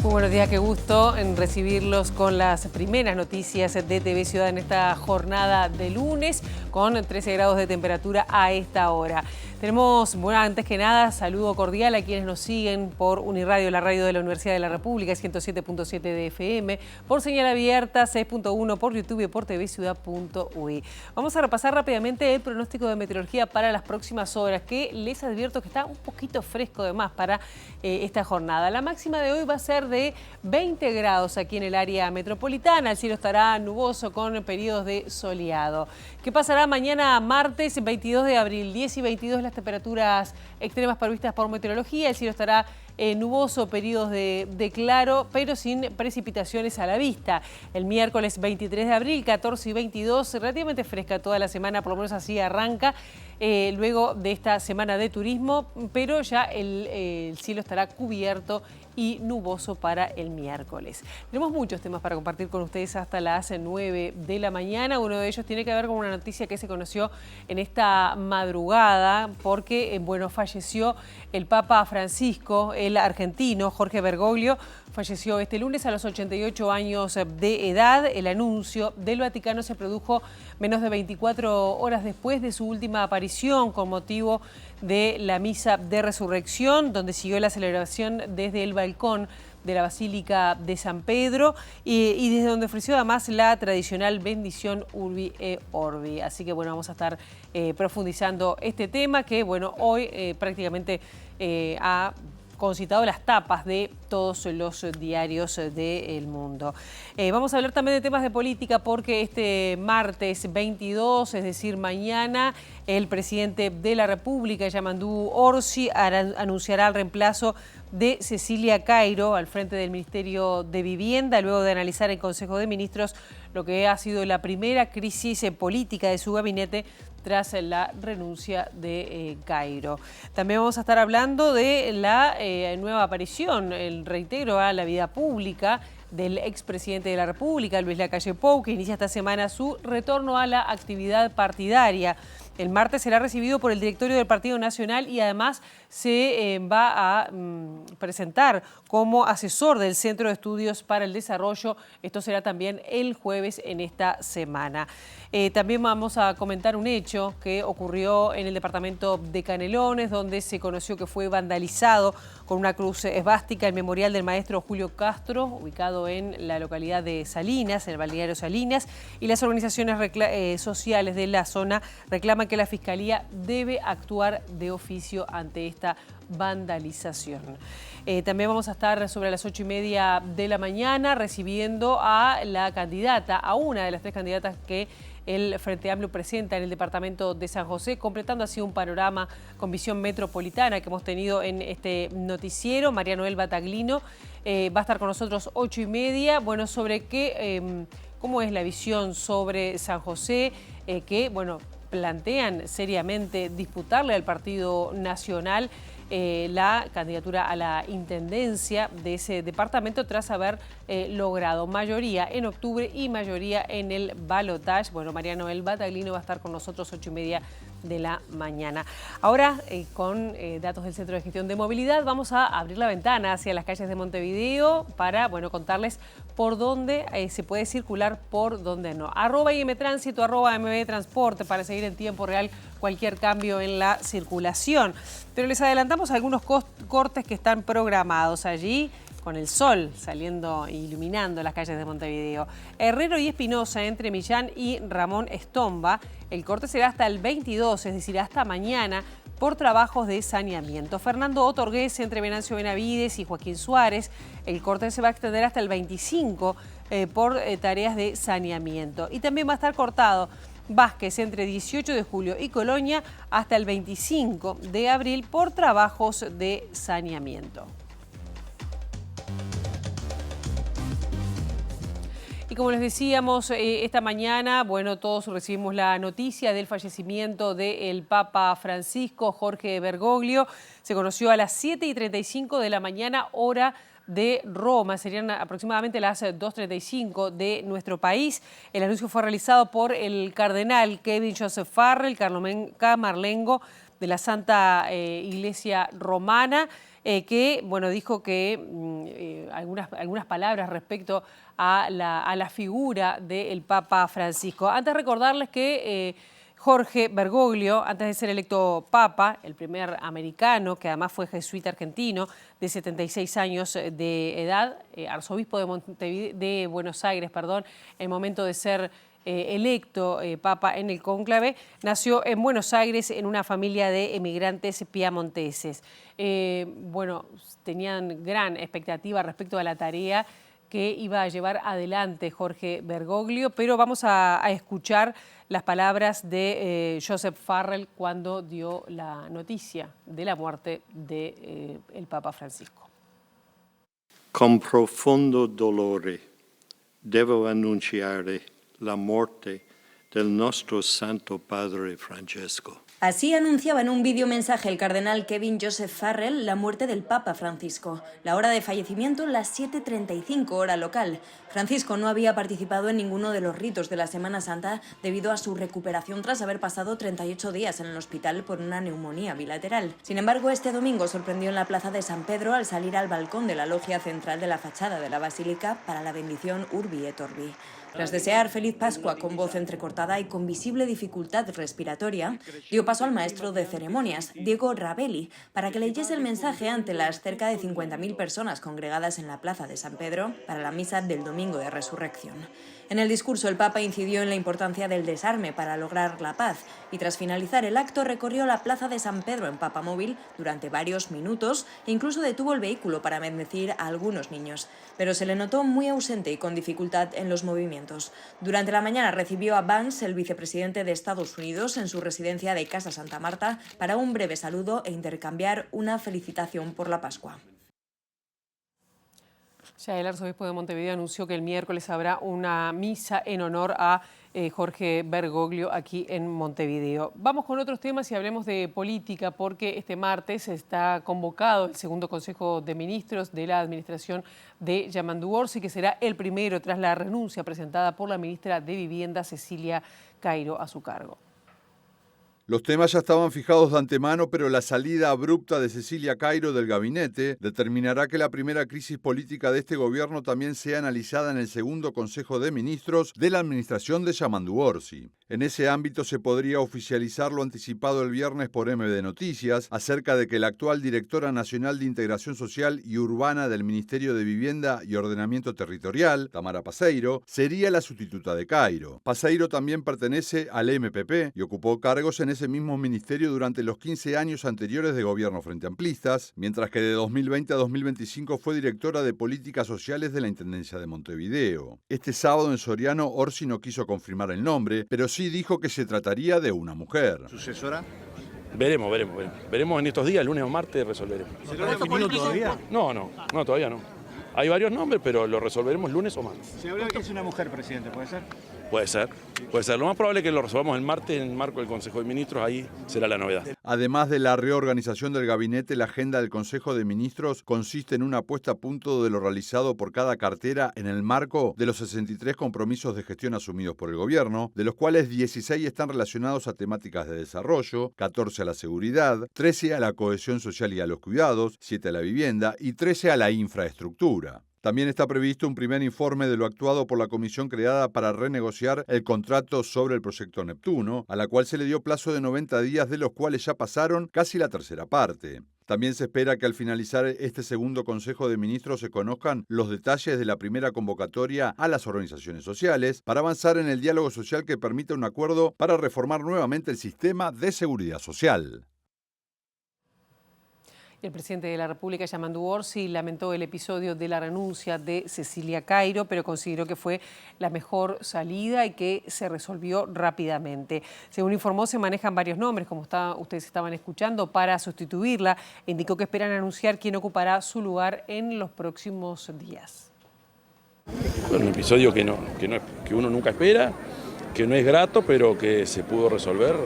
Muy buenos días, qué gusto en recibirlos con las primeras noticias de TV Ciudad en esta jornada de lunes con 13 grados de temperatura a esta hora. Tenemos, bueno, antes que nada, saludo cordial a quienes nos siguen por Uniradio, la radio de la Universidad de la República, 107.7 de FM, por señal abierta, 6.1 por YouTube y por tvciudad.ui. Vamos a repasar rápidamente el pronóstico de meteorología para las próximas horas, que les advierto que está un poquito fresco de más para esta jornada. La máxima de hoy va a ser de 20 grados aquí en el área metropolitana. El cielo estará nuboso con periodos de soleado. ¿Qué pasará mañana martes 22 de abril? 10 y 22 las temperaturas extremas previstas por meteorología. El cielo estará nuboso, periodos de claro, pero sin precipitaciones a la vista. El miércoles 23 de abril, 14 y 22, relativamente fresca toda la semana, por lo menos así arranca. Luego de esta semana de turismo, pero ya el cielo estará cubierto y nuboso para el miércoles. Tenemos muchos temas para compartir con ustedes hasta las 9 de la mañana. Uno de ellos tiene que ver con una noticia que se conoció en esta madrugada porque, bueno, falleció el Papa Francisco, el argentino Jorge Bergoglio. Falleció este lunes a los 88 años de edad. El anuncio del Vaticano se produjo menos de 24 horas después de su última aparición con motivo de la misa de resurrección, donde siguió la celebración desde el balcón de la Basílica de San Pedro y desde donde ofreció además la tradicional bendición Urbi et Orbi. Así que bueno, vamos a estar profundizando este tema que bueno, hoy prácticamente ha concitado las tapas de todos los diarios del mundo. Vamos a hablar también de temas de política porque este martes 22, es decir, mañana, el presidente de la República, Yamandú Orsi, anunciará el reemplazo de Cecilia Cairo al frente del Ministerio de Vivienda, luego de analizar en Consejo de Ministros lo que ha sido la primera crisis política de su gabinete tras la renuncia de Cairo. También vamos a estar hablando de la nueva aparición, reitero, a la vida pública del expresidente de la República, Luis Lacalle Pou, que inicia esta semana su retorno a la actividad partidaria. El martes será recibido por el directorio del Partido Nacional y además se va a presentar como asesor del Centro de Estudios para el Desarrollo. Esto será también el jueves en esta semana. También vamos a comentar un hecho que ocurrió en el departamento de Canelones, donde se conoció que fue vandalizado con una cruz esvástica el memorial del maestro Julio Castro, ubicado en la localidad de Salinas, en el balneario Salinas, y las organizaciones sociales de la zona reclaman que la Fiscalía debe actuar de oficio ante esta vandalización. También vamos a estar sobre las 8:30 de la mañana recibiendo a la candidata, a una de las tres candidatas que el Frente Amplio presenta en el departamento de San José, completando así un panorama con visión metropolitana que hemos tenido en este noticiero. María Noel Battaglino va a estar con nosotros 8:30. Bueno, sobre cómo es la visión sobre San José, que, bueno, plantean seriamente disputarle al Partido Nacional la candidatura a la intendencia de ese departamento tras haber logrado mayoría en octubre y mayoría en el balotaje. Bueno, María Noel Battaglino va a estar con nosotros 8:30 de la mañana. Ahora, con datos del Centro de Gestión de Movilidad, vamos a abrir la ventana hacia las calles de Montevideo para, bueno, contarles por dónde se puede circular, por dónde no. @IMTránsito, @MBTransporte para seguir en tiempo real cualquier cambio en la circulación. Pero les adelantamos algunos cortes que están programados allí, con el sol saliendo e iluminando las calles de Montevideo. Herrero y Espinosa entre Millán y Ramón Estomba. El corte será hasta el 22, es decir, hasta mañana, por trabajos de saneamiento. Fernando Otorgués entre Venancio Benavides y Joaquín Suárez. El corte se va a extender hasta el 25 por tareas de saneamiento. Y también va a estar cortado Vázquez entre 18 de julio y Colonia hasta el 25 de abril por trabajos de saneamiento. Y como les decíamos esta mañana, bueno, todos recibimos la noticia del fallecimiento del Papa Francisco, Jorge Bergoglio. Se conoció a las 7:35 de la mañana, hora de Roma. Serían aproximadamente las 2:35 de nuestro país. El anuncio fue realizado por el cardenal Kevin Joseph Farrell, Camarlengo, de la Santa Iglesia Romana, que bueno, dijo que algunas palabras respecto a la figura del Papa Francisco. Antes recordarles que Jorge Bergoglio, antes de ser electo Papa, el primer americano, que además fue jesuita argentino, de 76 años de edad, arzobispo de Buenos Aires, en el momento de ser electo Papa en el cónclave, nació en Buenos Aires en una familia de emigrantes piamonteses. Bueno, tenían gran expectativa respecto a la tarea que iba a llevar adelante Jorge Bergoglio, pero vamos a escuchar las palabras de Joseph Farrell cuando dio la noticia de la muerte del Papa Francisco. Con profondo dolore devo annunciare la morte del nostro Santo Padre Francesco. Así anunciaba en un videomensaje el cardenal Kevin Joseph Farrell la muerte del Papa Francisco. La hora de fallecimiento, las 7:35 hora local. Francisco no había participado en ninguno de los ritos de la Semana Santa debido a su recuperación tras haber pasado 38 días en el hospital por una neumonía bilateral. Sin embargo, este domingo sorprendió en la plaza de San Pedro al salir al balcón de la logia central de la fachada de la basílica para la bendición Urbi et Orbi. Tras desear feliz Pascua con voz entrecortada y con visible dificultad respiratoria, dio paso al maestro de ceremonias, Diego Ravelli, para que leyese el mensaje ante las cerca de 50.000 personas congregadas en la plaza de San Pedro para la misa del Domingo de Resurrección. En el discurso, el Papa incidió en la importancia del desarme para lograr la paz y tras finalizar el acto recorrió la plaza de San Pedro en papamóvil durante varios minutos e incluso detuvo el vehículo para bendecir a algunos niños, pero se le notó muy ausente y con dificultad en los movimientos. Durante la mañana recibió a Vance, el vicepresidente de Estados Unidos, en su residencia de Casa Santa Marta para un breve saludo e intercambiar una felicitación por la Pascua. Ya el arzobispo de Montevideo anunció que el miércoles habrá una misa en honor a Jorge Bergoglio aquí en Montevideo. Vamos con otros temas y hablemos de política porque este martes está convocado el segundo Consejo de Ministros de la administración de Yamandu Orsi, que será el primero tras la renuncia presentada por la ministra de Vivienda, Cecilia Cairo, a su cargo. Los temas ya estaban fijados de antemano, pero la salida abrupta de Cecilia Cairo del gabinete determinará que la primera crisis política de este gobierno también sea analizada en el segundo Consejo de Ministros de la administración de Yamandu Orsi. En ese ámbito se podría oficializar lo anticipado el viernes por MD Noticias acerca de que la actual directora nacional de Integración Social y Urbana del Ministerio de Vivienda y Ordenamiento Territorial, Tamara Paseiro, sería la sustituta de Cairo. Paseiro también pertenece al MPP y ocupó cargos en ese mismo ministerio durante los 15 años anteriores de gobierno frente amplistas, mientras que de 2020 a 2025 fue directora de Políticas Sociales de la Intendencia de Montevideo. Este sábado en Soriano, Orsi no quiso confirmar el nombre, pero sí dijo que se trataría de una mujer. ¿Sucesora? Veremos en estos días, lunes o martes resolveremos. ¿Se lo ha definido todavía? No, todavía no. Hay varios nombres, pero lo resolveremos lunes o martes. Se habla que es una mujer, presidente, ¿puede ser? Puede ser. Lo más probable es que lo resolvamos el martes en el marco del Consejo de Ministros, ahí será la novedad. Además de la reorganización del gabinete, la agenda del Consejo de Ministros consiste en una puesta a punto de lo realizado por cada cartera en el marco de los 63 compromisos de gestión asumidos por el gobierno, de los cuales 16 están relacionados a temáticas de desarrollo, 14 a la seguridad, 13 a la cohesión social y a los cuidados, 7 a la vivienda y 13 a la infraestructura. También está previsto un primer informe de lo actuado por la comisión creada para renegociar el contrato sobre el proyecto Neptuno, a la cual se le dio plazo de 90 días, de los cuales ya pasaron casi la tercera parte. También se espera que al finalizar este segundo Consejo de Ministros se conozcan los detalles de la primera convocatoria a las organizaciones sociales para avanzar en el diálogo social que permita un acuerdo para reformar nuevamente el sistema de seguridad social. El presidente de la República, Yamandu Orsi, lamentó el episodio de la renuncia de Cecilia Cairo, pero consideró que fue la mejor salida y que se resolvió rápidamente. Según informó, se manejan varios nombres, como ustedes estaban escuchando, para sustituirla. Indicó que esperan anunciar quién ocupará su lugar en los próximos días. Bueno, un episodio que uno nunca espera, que no es grato, pero que se pudo resolver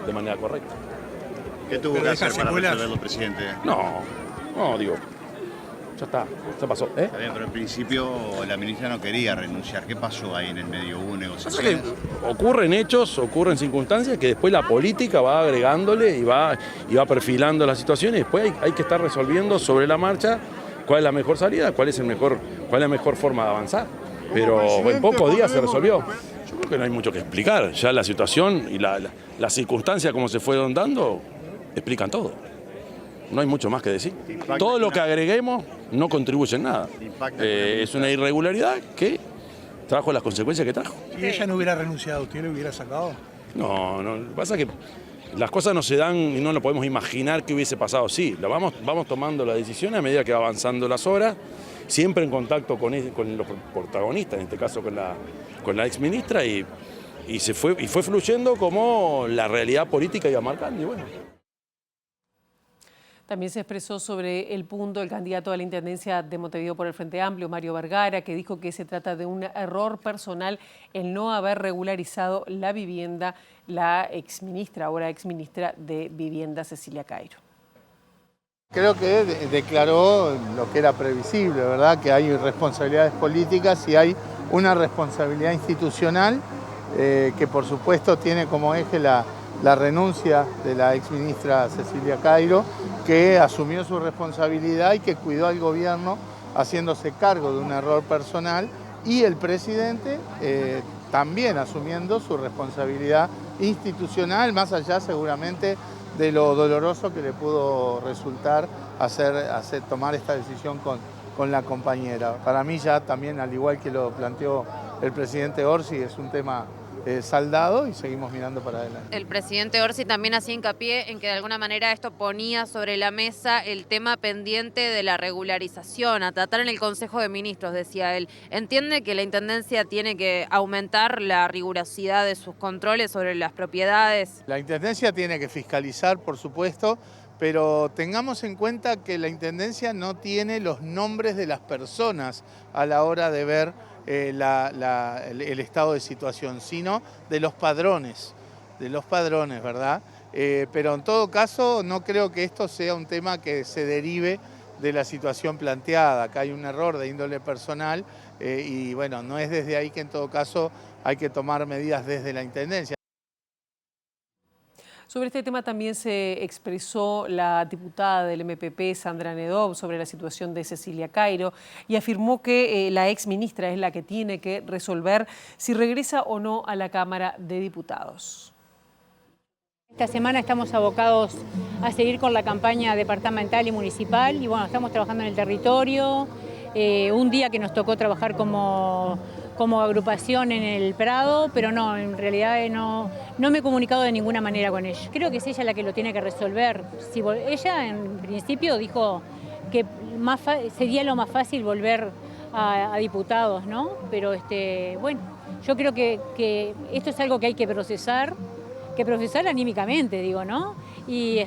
de manera correcta. ¿Qué tuvo que hacer para resolverlo, presidente? No, digo, Ya está, ya pasó. Está bien, pero en principio la ministra no quería renunciar. ¿Qué pasó ahí en el medio? ¿Hubo negociaciones? Ocurren hechos, ocurren circunstancias que después la política va agregándole y va perfilando las situaciones. Después hay que estar resolviendo sobre la marcha cuál es la mejor salida, cuál es la mejor forma de avanzar. Pero en pocos días se resolvió. Yo creo que no hay mucho que explicar. Ya la situación y las circunstancias como se fueron dando explican todo. No hay mucho más que decir. Todo lo que agreguemos no contribuye en nada. Es una irregularidad que trajo las consecuencias que trajo. Si ella no hubiera renunciado, ¿usted lo hubiera sacado? No, lo que pasa es que las cosas no se dan y no lo podemos imaginar que hubiese pasado. Sí, vamos tomando la decisión a medida que va avanzando las horas, siempre en contacto con los protagonistas, en este caso con la exministra, y fue fluyendo como la realidad política iba marcando. Y bueno. También se expresó sobre el punto el candidato a la Intendencia de Montevideo por el Frente Amplio, Mario Vergara, que dijo que se trata de un error personal el no haber regularizado la vivienda la exministra, ahora exministra de Vivienda, Cecilia Cairo. Creo que declaró lo que era previsible, ¿verdad? Que hay responsabilidades políticas y hay una responsabilidad institucional que por supuesto tiene como eje la renuncia de la exministra Cecilia Cairo, que asumió su responsabilidad y que cuidó al gobierno haciéndose cargo de un error personal, y el presidente también asumiendo su responsabilidad institucional, más allá seguramente de lo doloroso que le pudo resultar tomar esta decisión con la compañera. Para mí ya también, al igual que lo planteó el presidente Orsi, es un tema saldado y seguimos mirando para adelante. El presidente Orsi también hacía hincapié en que de alguna manera esto ponía sobre la mesa el tema pendiente de la regularización, a tratar en el Consejo de Ministros, decía él. ¿Entiende que la Intendencia tiene que aumentar la rigurosidad de sus controles sobre las propiedades? La Intendencia tiene que fiscalizar, por supuesto, pero tengamos en cuenta que la Intendencia no tiene los nombres de las personas a la hora de ver el estado de situación, sino de los padrones, ¿verdad? Pero en todo caso no creo que esto sea un tema que se derive de la situación planteada. Acá hay un error de índole personal y bueno, no es desde ahí que en todo caso hay que tomar medidas desde la Intendencia. Sobre este tema también se expresó la diputada del MPP, Sandra Nedov, sobre la situación de Cecilia Cairo, y afirmó que la exministra es la que tiene que resolver si regresa o no a la Cámara de Diputados. Esta semana estamos abocados a seguir con la campaña departamental y municipal, y bueno, estamos trabajando en el territorio. Un día que nos tocó trabajar como agrupación en el Prado, pero no, en realidad no me he comunicado de ninguna manera con ella. Creo que es ella la que lo tiene que resolver. Ella en principio dijo que sería lo más fácil volver a diputados, ¿no? Pero bueno, yo creo que esto es algo que hay que procesar anímicamente, digo, ¿no? Y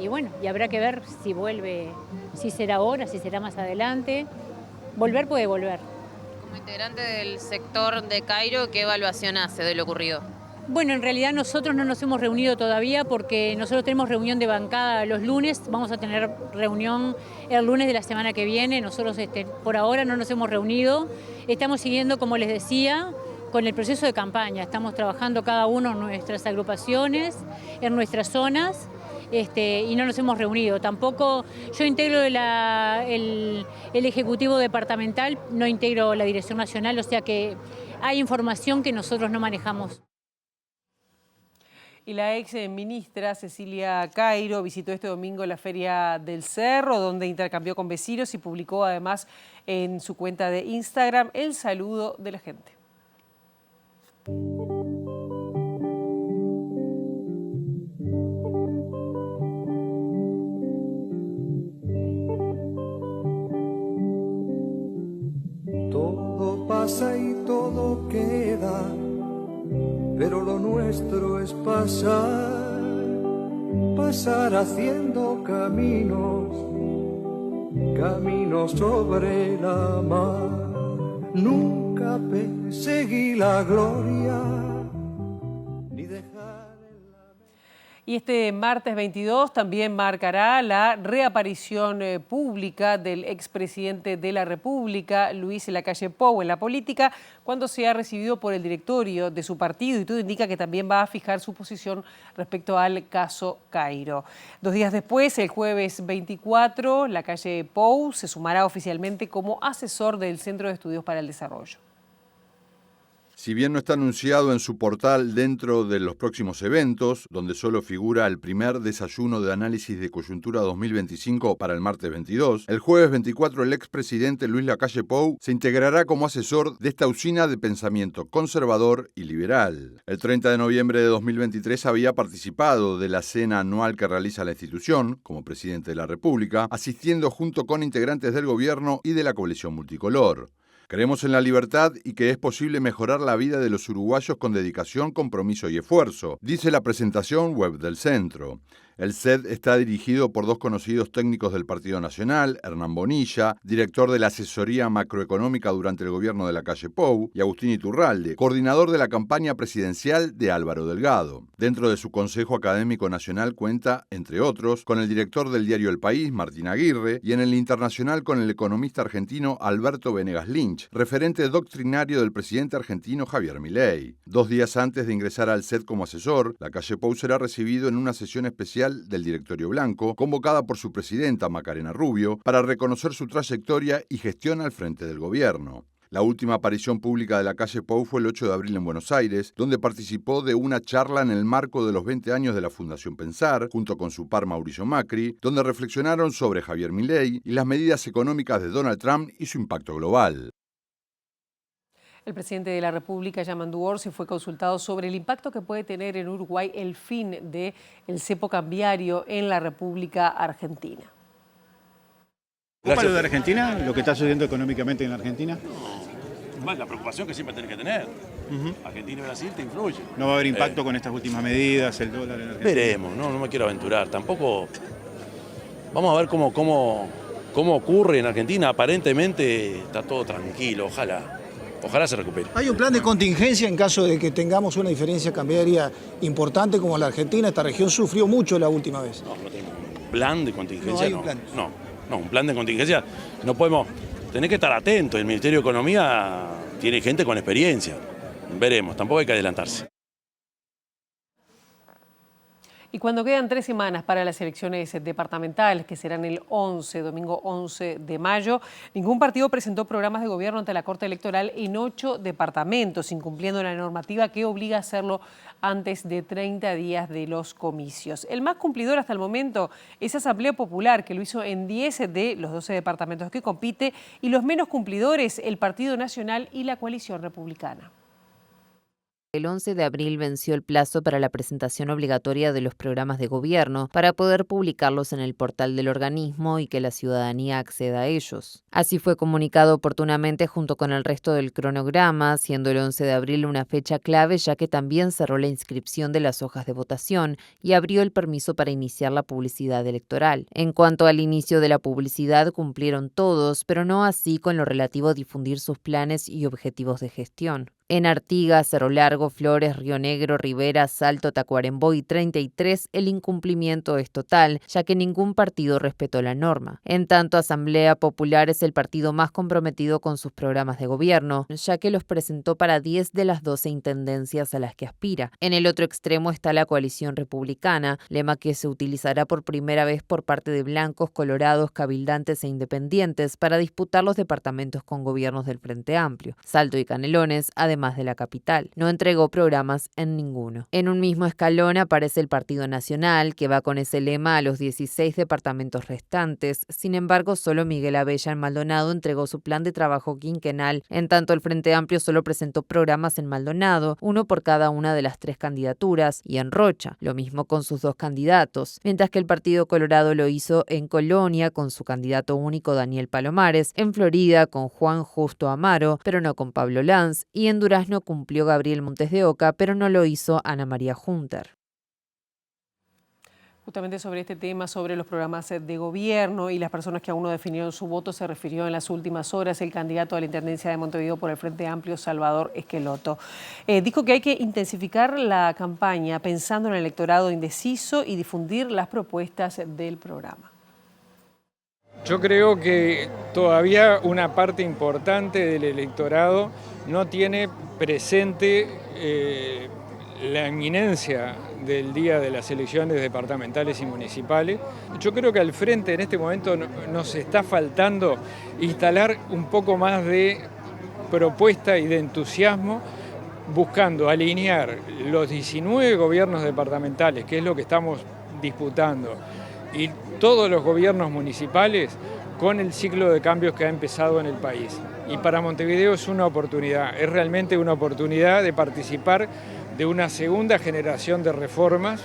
bueno, y habrá que ver si vuelve, si será ahora, si será más adelante. Volver puede volver. Como integrante del sector de Cairo, ¿qué evaluación hace de lo ocurrido? Bueno, en realidad nosotros no nos hemos reunido todavía porque nosotros tenemos reunión de bancada los lunes, vamos a tener reunión el lunes de la semana que viene, nosotros por ahora no nos hemos reunido, estamos siguiendo, como les decía, con el proceso de campaña, estamos trabajando cada uno en nuestras agrupaciones, en nuestras zonas, y no nos hemos reunido. Tampoco yo integro el Ejecutivo Departamental, no integro la Dirección Nacional, o sea que hay información que nosotros no manejamos. Y la ex ministra Cecilia Cairo visitó este domingo la Feria del Cerro, donde intercambió con vecinos y publicó además en su cuenta de Instagram el saludo de la gente. Todo pasa y todo queda, pero lo nuestro es pasar, pasar haciendo caminos, caminos sobre la mar. Nunca perseguí la gloria, ni dejar... Y este martes 22 también marcará la reaparición pública del expresidente de la República, Luis Lacalle Pou, en la política, cuando sea recibido por el directorio de su partido, y todo indica que también va a fijar su posición respecto al caso Cairo. 2 días después, el jueves 24, Lacalle Pou se sumará oficialmente como asesor del Centro de Estudios para el Desarrollo. Si bien no está anunciado en su portal dentro de los próximos eventos, donde solo figura el primer desayuno de análisis de coyuntura 2025 para el martes 22, el jueves 24 el expresidente Luis Lacalle Pou se integrará como asesor de esta usina de pensamiento conservador y liberal. El 30 de noviembre de 2023 había participado de la cena anual que realiza la institución, como presidente de la República, asistiendo junto con integrantes del gobierno y de la coalición multicolor. Creemos en la libertad y que es posible mejorar la vida de los uruguayos con dedicación, compromiso y esfuerzo, dice la presentación web del centro. El CED está dirigido por 2 conocidos técnicos del Partido Nacional, Hernán Bonilla, director de la asesoría macroeconómica durante el gobierno de Lacalle Pou, y Agustín Iturralde, coordinador de la campaña presidencial de Álvaro Delgado. Dentro de su Consejo Académico Nacional cuenta, entre otros, con el director del diario El País, Martín Aguirre, y en el internacional con el economista argentino Alberto Venegas Lynch, referente doctrinario del presidente argentino Javier Milei. 2 días antes de ingresar al CED como asesor, Lacalle Pou será recibido en una sesión especial del Directorio Blanco, convocada por su presidenta Macarena Rubio, para reconocer su trayectoria y gestión al frente del gobierno. La última aparición pública de Lacalle Pou fue el 8 de abril en Buenos Aires, donde participó de una charla en el marco de los 20 años de la Fundación Pensar, junto con su par Mauricio Macri, donde reflexionaron sobre Javier Milei y las medidas económicas de Donald Trump y su impacto global. El presidente de la República, Yamandu Orsi, fue consultado sobre el impacto que puede tener en Uruguay el fin del cepo cambiario en la República Argentina. ¿Ocupa lo de Argentina? ¿Lo que está sucediendo económicamente en la Argentina? Más la preocupación que siempre tenés que tener. Argentina y Brasil te influye. ¿No va a haber impacto con estas últimas medidas, el dólar en Argentina? Veremos, no me quiero aventurar. Tampoco. Vamos a ver cómo ocurre en Argentina. Aparentemente está todo tranquilo, ojalá se recupere. ¿Hay un plan de contingencia en caso de que tengamos una diferencia cambiaria importante como la Argentina? Esta región sufrió mucho la última vez. No tenemos un plan de contingencia. No hay un plan. No, un plan de contingencia. No podemos. Tenés que estar atento. El Ministerio de Economía tiene gente con experiencia. Veremos, tampoco hay que adelantarse. Y cuando quedan 3 semanas para las elecciones departamentales, que serán el domingo 11 de mayo, ningún partido presentó programas de gobierno ante la Corte Electoral en 8 departamentos, incumpliendo la normativa que obliga a hacerlo antes de 30 días de los comicios. El más cumplidor hasta el momento es Asamblea Popular, que lo hizo en 10 de los 12 departamentos que compite, y los menos cumplidores, el Partido Nacional y la Coalición Republicana. El 11 de abril venció el plazo para la presentación obligatoria de los programas de gobierno para poder publicarlos en el portal del organismo y que la ciudadanía acceda a ellos. Así fue comunicado oportunamente junto con el resto del cronograma, siendo el 11 de abril una fecha clave ya que también cerró la inscripción de las hojas de votación y abrió el permiso para iniciar la publicidad electoral. En cuanto al inicio de la publicidad, cumplieron todos, pero no así con lo relativo a difundir sus planes y objetivos de gestión. En Artigas, Cerro Largo, Flores, Río Negro, Rivera, Salto, Tacuarembó y 33, el incumplimiento es total, ya que ningún partido respetó la norma. En tanto, Asamblea Popular es el partido más comprometido con sus programas de gobierno, ya que los presentó para 10 de las 12 intendencias a las que aspira. En el otro extremo está la Coalición Republicana, lema que se utilizará por primera vez por parte de blancos, colorados, cabildantes e independientes para disputar los departamentos con gobiernos del Frente Amplio. Salto y Canelones, además de la capital. No entregó programas en ninguno. En un mismo escalón aparece el Partido Nacional, que va con ese lema a los 16 departamentos restantes. Sin embargo, solo Miguel Abella en Maldonado entregó su plan de trabajo quinquenal. En tanto, el Frente Amplio solo presentó programas en Maldonado, uno por cada una de las 3 candidaturas, y en Rocha, lo mismo con sus 2 candidatos. Mientras que el Partido Colorado lo hizo en Colonia con su candidato único Daniel Palomares, en Florida con Juan Justo Amaro, pero no con Pablo Lanz, y en Durazno cumplió Gabriel Montes de Oca, pero no lo hizo Ana María Junter. Justamente sobre este tema, sobre los programas de gobierno y las personas que aún no definieron su voto, se refirió en las últimas horas el candidato a la Intendencia de Montevideo por el Frente Amplio, Salvador Esqueloto. Dijo que hay que intensificar la campaña pensando en el electorado indeciso y difundir las propuestas del programa. Yo creo que todavía una parte importante del electorado no tiene presente la inminencia del día de las elecciones departamentales y municipales. Yo creo que al frente en este momento nos está faltando instalar un poco más de propuesta y de entusiasmo, buscando alinear los 19 gobiernos departamentales, que es lo que estamos disputando, y todos los gobiernos municipales con el ciclo de cambios que ha empezado en el país. Y para Montevideo es una oportunidad, es realmente una oportunidad de participar de una segunda generación de reformas,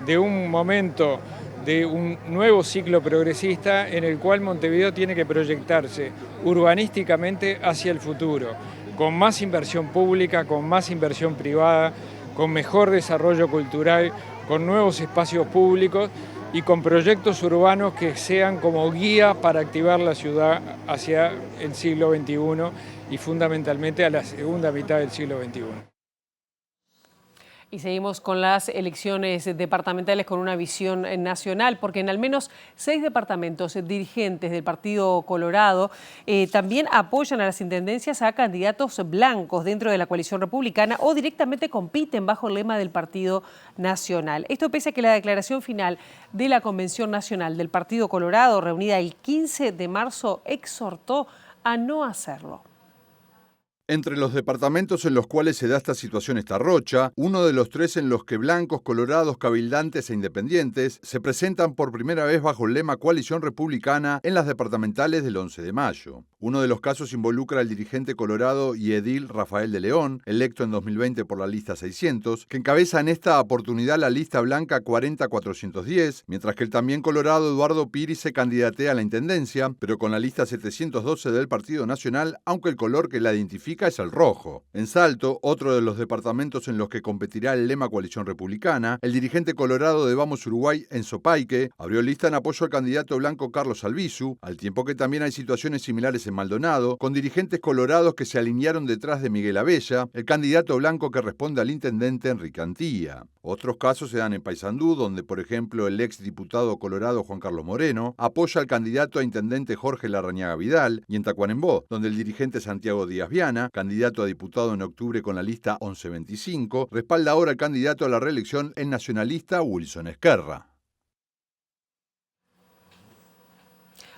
de un momento de un nuevo ciclo progresista en el cual Montevideo tiene que proyectarse urbanísticamente hacia el futuro, con más inversión pública, con más inversión privada, con mejor desarrollo cultural, con nuevos espacios públicos y con proyectos urbanos que sean como guía para activar la ciudad hacia el siglo XXI y fundamentalmente a la segunda mitad del siglo XXI. Y seguimos con las elecciones departamentales con una visión nacional, porque en al menos 6 departamentos dirigentes del Partido Colorado también apoyan a las intendencias a candidatos blancos dentro de la coalición republicana o directamente compiten bajo el lema del Partido Nacional. Esto pese a que la declaración final de la Convención Nacional del Partido Colorado, reunida el 15 de marzo, exhortó a no hacerlo. Entre los departamentos en los cuales se da esta situación está Rocha, uno de los 3 en los que blancos, colorados, cabildantes e independientes se presentan por primera vez bajo el lema Coalición Republicana en las departamentales del 11 de mayo. Uno de los casos involucra al dirigente colorado y edil Rafael de León, electo en 2020 por la lista 600, que encabeza en esta oportunidad la lista blanca 40410, mientras que el también colorado Eduardo Piri se candidatea a la intendencia, pero con la lista 712 del Partido Nacional, aunque el color que la identifica es el rojo. En Salto, otro de los departamentos en los que competirá el lema Coalición Republicana, el dirigente colorado de Vamos Uruguay, Enzo Paique, abrió lista en apoyo al candidato blanco Carlos Albizu, al tiempo que también hay situaciones similares en Maldonado, con dirigentes colorados que se alinearon detrás de Miguel Abella, el candidato blanco que responde al intendente Enrique Antía. Otros casos se dan en Paysandú, donde, por ejemplo, el ex diputado colorado Juan Carlos Moreno apoya al candidato a intendente Jorge Larrañaga Vidal, y en Tacuarembó, donde el dirigente Santiago Díaz Viana, candidato a diputado en octubre con la lista 1125, respalda ahora al candidato a la reelección, el nacionalista Wilson Esquerra.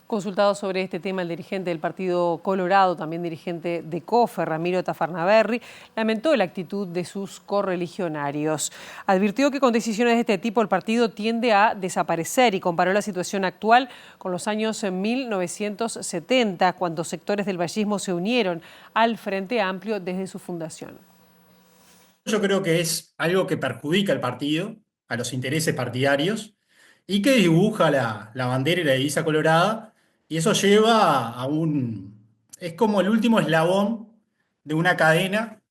Consultado sobre este tema, el dirigente del Partido Colorado, también dirigente de COFE, Ramiro Tafarnaberry, lamentó la actitud de sus correligionarios. Advirtió que con decisiones de este tipo el partido tiende a desaparecer y comparó la situación actual con los años 1970, cuando sectores del vallismo se unieron al Frente Amplio desde su fundación. Yo creo que es algo que perjudica al partido, a los intereses partidarios, y que dibuja la bandera y la divisa colorada, y eso lleva a es como el último eslabón de una cadena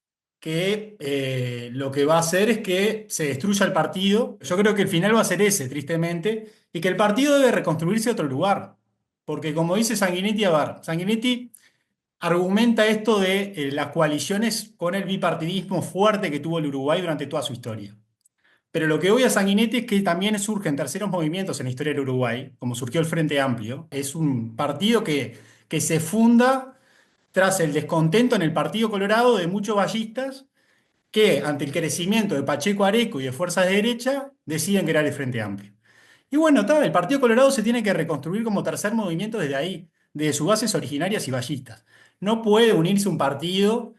que lo que va a hacer es que se destruya el partido. Yo creo que el final va a ser ese, tristemente, y que el partido debe reconstruirse a otro lugar. Porque como dice Sanguinetti, Sanguinetti argumenta esto de las coaliciones con el bipartidismo fuerte que tuvo el Uruguay durante toda su historia. Pero lo que voy a Sanguinetti es que también surgen terceros movimientos en la historia del Uruguay, como surgió el Frente Amplio. Es un partido que se funda tras el descontento en el Partido Colorado de muchos vallistas que, ante el crecimiento de Pacheco Areco y de fuerzas de derecha, deciden crear el Frente Amplio. Y bueno, el Partido Colorado se tiene que reconstruir como tercer movimiento desde ahí, desde sus bases originarias y vallistas. No puede unirse un partido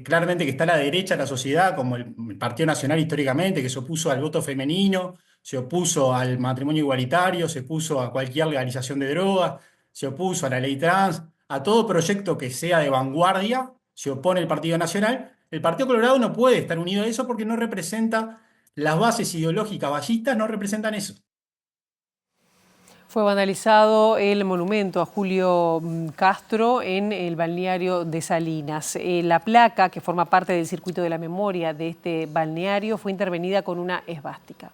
claramente que está a la derecha de la sociedad, como el Partido Nacional históricamente, que se opuso al voto femenino, se opuso al matrimonio igualitario, se opuso a cualquier legalización de drogas, se opuso a la ley trans, a todo proyecto que sea de vanguardia, se opone el Partido Nacional. El Partido Colorado no puede estar unido a eso porque no representa las bases ideológicas vallistas, no representan eso. Fue vandalizado el monumento a Julio Castro en el balneario de Salinas. La placa, que forma parte del circuito de la memoria de este balneario, fue intervenida con una esvástica.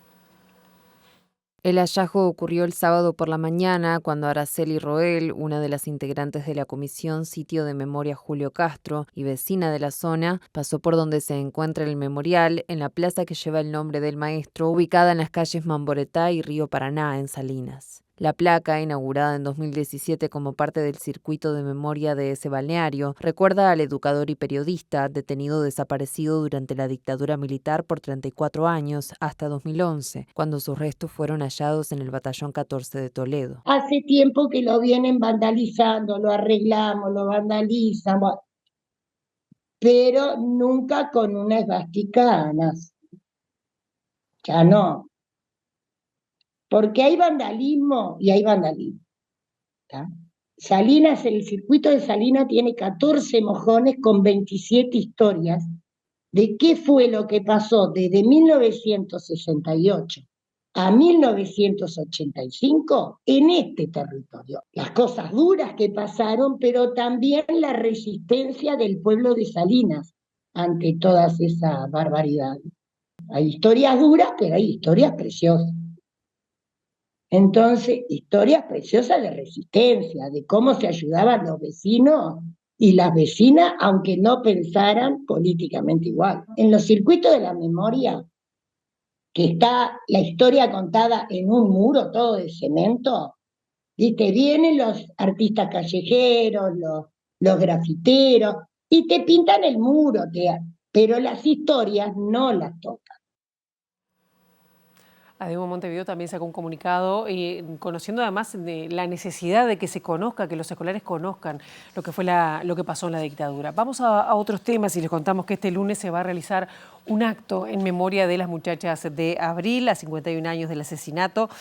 El hallazgo ocurrió el sábado por la mañana, cuando Araceli Roel, una de las integrantes de la Comisión Sitio de Memoria Julio Castro y vecina de la zona, pasó por donde se encuentra el memorial, en la plaza que lleva el nombre del maestro, ubicada en las calles Mamboretá y Río Paraná, en Salinas. La placa, inaugurada en 2017 como parte del circuito de memoria de ese balneario, recuerda al educador y periodista detenido desaparecido durante la dictadura militar por 34 años hasta 2011, cuando sus restos fueron hallados en el Batallón 14 de Toledo. Hace tiempo que lo vienen vandalizando, lo arreglamos, lo vandalizan, pero nunca con una esvástica nazi. Ya no. Porque hay vandalismo y hay vandalismo. ¿Tá? Salinas, el circuito de Salinas tiene 14 mojones con 27 historias de qué fue lo que pasó desde 1968 a 1985 en este territorio. Las cosas duras que pasaron, pero también la resistencia del pueblo de Salinas ante todas esas barbaridades. Hay historias duras, pero hay historias preciosas. Entonces, historias preciosas de resistencia, de cómo se ayudaban los vecinos y las vecinas, aunque no pensaran políticamente igual. En los circuitos de la memoria, que está la historia contada en un muro todo de cemento, ¿viste? Vienen los artistas callejeros, los grafiteros, y te pintan el muro, pero las historias no las tocan. ADEMO Montevideo también sacó un comunicado conociendo además de la necesidad de que se conozca, que los escolares conozcan lo que pasó en la dictadura. Vamos a otros temas y les contamos que este lunes se va a realizar un acto en memoria de las muchachas de Abril, a 51 años del asesinato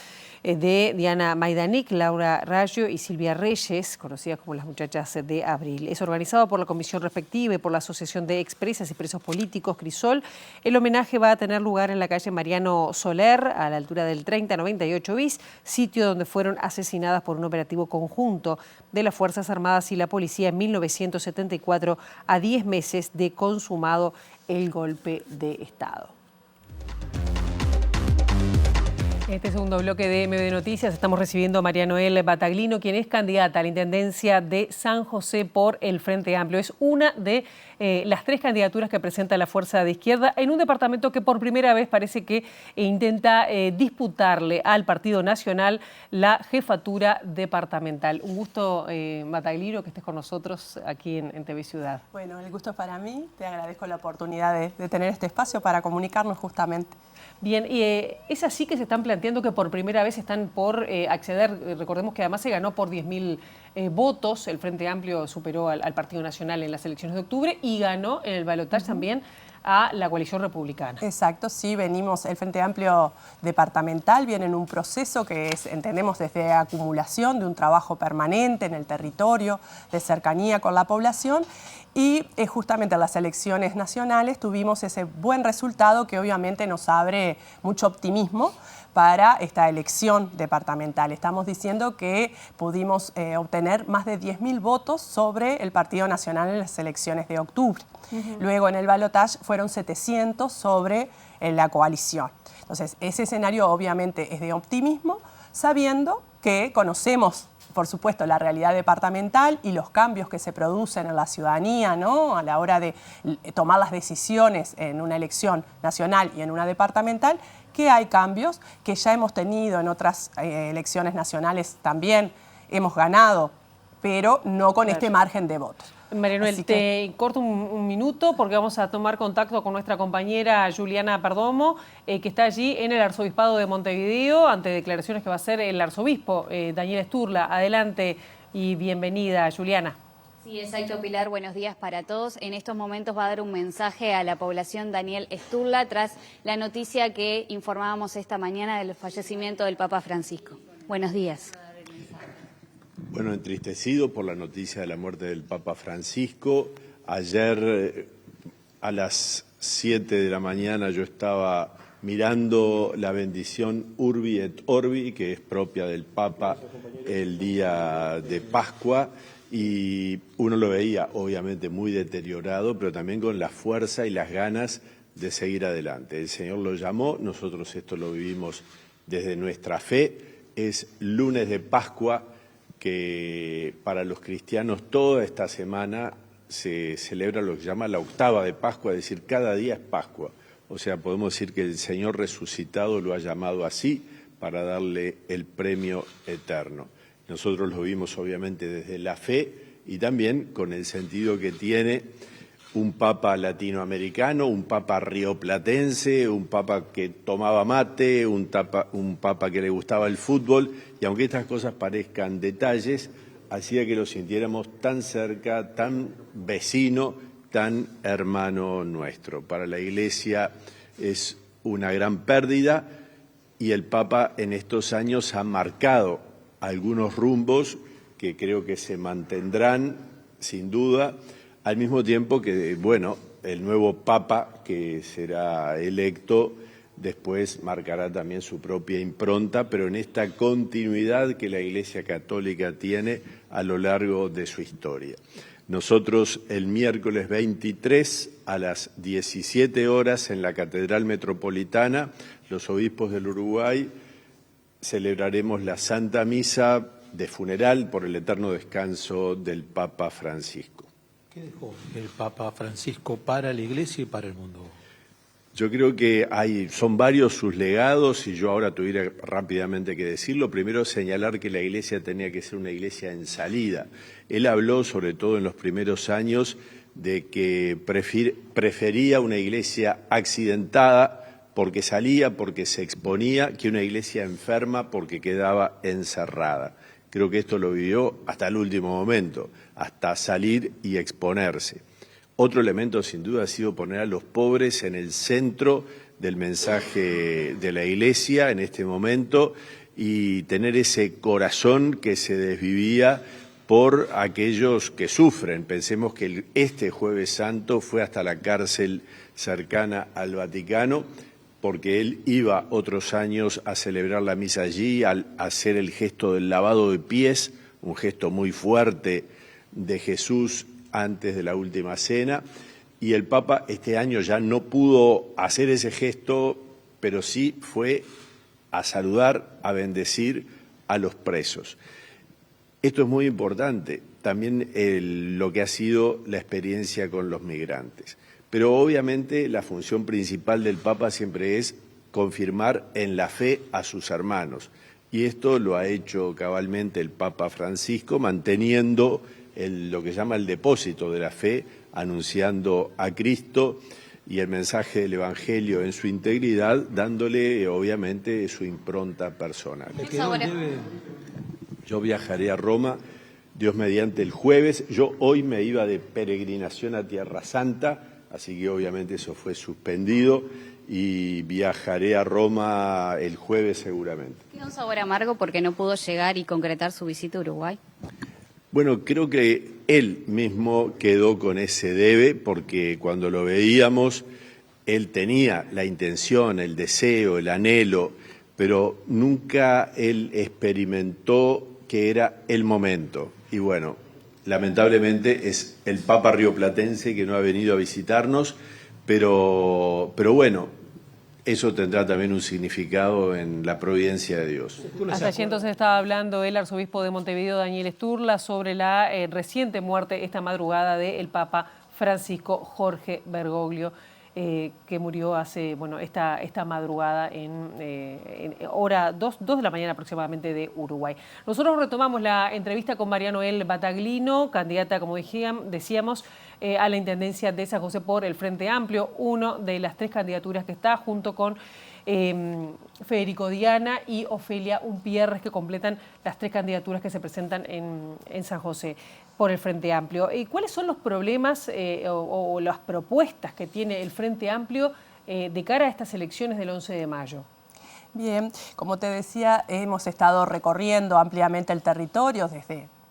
de Diana Maidanek, Laura Rayo y Silvia Reyes, conocidas como las muchachas de Abril. Es organizado por la comisión respectiva y por la Asociación de Expresas y Presos Políticos, Crisol. El homenaje va a tener lugar en la calle Mariano Soler, a la altura del 3098 bis, sitio donde fueron asesinadas por un operativo conjunto de las Fuerzas Armadas y la Policía en 1974, a 10 meses de consumado el golpe de Estado. En este segundo bloque de MB Noticias estamos recibiendo a María Noel Battaglino, quien es candidata a la Intendencia de San José por el Frente Amplio. Es una de las 3 candidaturas que presenta la Fuerza de Izquierda en un departamento que por primera vez parece que intenta disputarle al Partido Nacional la jefatura departamental. Un gusto, Battaglino, que estés con nosotros aquí en TV Ciudad. Bueno, el gusto es para mí. Te agradezco la oportunidad de tener este espacio para comunicarnos justamente. Bien, y es así que se están planteando que por primera vez están por acceder, recordemos que además se ganó por 10.000 votos, el Frente Amplio superó al Partido Nacional en las elecciones de octubre y ganó en el balotaje también a la coalición republicana. Exacto, sí, venimos, el Frente Amplio departamental viene en un proceso que es, entendemos, desde acumulación de un trabajo permanente en el territorio, de cercanía con la población, y justamente en las elecciones nacionales tuvimos ese buen resultado que obviamente nos abre mucho optimismo para esta elección departamental. Estamos diciendo que pudimos obtener más de 10.000 votos sobre el Partido Nacional en las elecciones de octubre. Luego en el balotaje fueron 700 sobre la coalición. Entonces ese escenario obviamente es de optimismo, sabiendo que conocemos por supuesto la realidad departamental y los cambios que se producen en la ciudadanía, ¿no? A la hora de tomar las decisiones en una elección nacional y en una departamental, que hay cambios que ya hemos tenido en otras elecciones nacionales también, hemos ganado, pero no con este margen de votos. María Noel, te corto un minuto porque vamos a tomar contacto con nuestra compañera Juliana Perdomo, que está allí en el Arzobispado de Montevideo, ante declaraciones que va a hacer el arzobispo Daniel Sturla. Adelante y bienvenida, Juliana. Sí, exacto, Pilar. Buenos días para todos. En estos momentos va a dar un mensaje a la población Daniel Sturla tras la noticia que informábamos esta mañana del fallecimiento del Papa Francisco. Buenos días. Bueno, entristecido por la noticia de la muerte del Papa Francisco. Ayer a las 7 de la mañana yo estaba mirando la bendición Urbi et Orbi, que es propia del Papa el día de Pascua, y uno lo veía obviamente muy deteriorado, pero también con la fuerza y las ganas de seguir adelante. El Señor lo llamó, nosotros esto lo vivimos Desde nuestra fe es lunes de Pascua, que para los cristianos toda esta semana se celebra lo que se llama la octava de Pascua, es decir, cada día es Pascua. O sea, podemos decir que el Señor resucitado lo ha llamado así para darle el premio eterno. Nosotros lo vimos obviamente desde la fe y también con el sentido que tiene un papa latinoamericano, un papa rioplatense, un papa que tomaba mate, un papa que le gustaba el fútbol, y aunque estas cosas parezcan detalles, hacía que lo sintiéramos tan cerca, tan vecino, tan hermano nuestro. Para la Iglesia es una gran pérdida y el Papa en estos años ha marcado algunos rumbos que creo que se mantendrán sin duda, al mismo tiempo que, bueno, el nuevo Papa que será electo después marcará también su propia impronta, pero en esta continuidad que la Iglesia Católica tiene a lo largo de su historia. Nosotros el miércoles 23 a las 17 horas en la Catedral Metropolitana, los obispos del Uruguay, celebraremos la Santa Misa de funeral por el eterno descanso del Papa Francisco. ¿Qué dejó el Papa Francisco para la Iglesia y para el mundo? Yo creo que son varios sus legados y yo ahora tuviera rápidamente que decirlo. Primero, señalar que la Iglesia tenía que ser una Iglesia en salida. Él habló, sobre todo en los primeros años, de que prefería una Iglesia accidentada porque salía, porque se exponía, que una Iglesia enferma porque quedaba encerrada. Creo que esto lo vivió hasta el último momento, hasta salir y exponerse. Otro elemento, sin duda, ha sido poner a los pobres en el centro del mensaje de la Iglesia en este momento y tener ese corazón que se desvivía por aquellos que sufren. Pensemos que este Jueves Santo fue hasta la cárcel cercana al Vaticano, porque él iba otros años a celebrar la misa allí, al hacer el gesto del lavado de pies, un gesto muy fuerte de Jesús antes de la última cena, y el Papa este año ya no pudo hacer ese gesto, pero sí fue a saludar, a bendecir a los presos. Esto es muy importante, también lo que ha sido la experiencia con los migrantes. Pero obviamente la función principal del Papa siempre es confirmar en la fe a sus hermanos. Y esto lo ha hecho cabalmente el Papa Francisco, manteniendo lo que se llama el depósito de la fe, anunciando a Cristo y el mensaje del Evangelio en su integridad, dándole obviamente su impronta personal. Yo viajaré a Roma, Dios mediante, el jueves. Yo hoy me iba de peregrinación a Tierra Santa, así que obviamente eso fue suspendido y viajaré a Roma el jueves seguramente. ¿Tiene un sabor amargo porque no pudo llegar y concretar su visita a Uruguay? Bueno, creo que él mismo quedó con ese debe, porque cuando lo veíamos, él tenía la intención, el deseo, el anhelo, pero nunca él experimentó que era el momento. Y bueno, lamentablemente es el Papa rioplatense que no ha venido a visitarnos, pero bueno, eso tendrá también un significado en la providencia de Dios. Hasta allí entonces estaba hablando el arzobispo de Montevideo, Daniel Sturla, sobre la reciente muerte esta madrugada del Papa Francisco Jorge Bergoglio, que murió hace, esta madrugada en hora 2 de la mañana aproximadamente de Uruguay. Nosotros retomamos la entrevista con María Noel Battaglino, candidata, como decíamos, a la Intendencia de San José por el Frente Amplio, una de las 3 candidaturas que está, junto con Federico Diana y Ofelia Umpierres, que completan las 3 candidaturas que se presentan en San José por el Frente Amplio. ¿Cuáles son los problemas o las propuestas que tiene el Frente Amplio de cara a estas elecciones del 11 de mayo? Bien, como te decía, hemos estado recorriendo ampliamente el territorio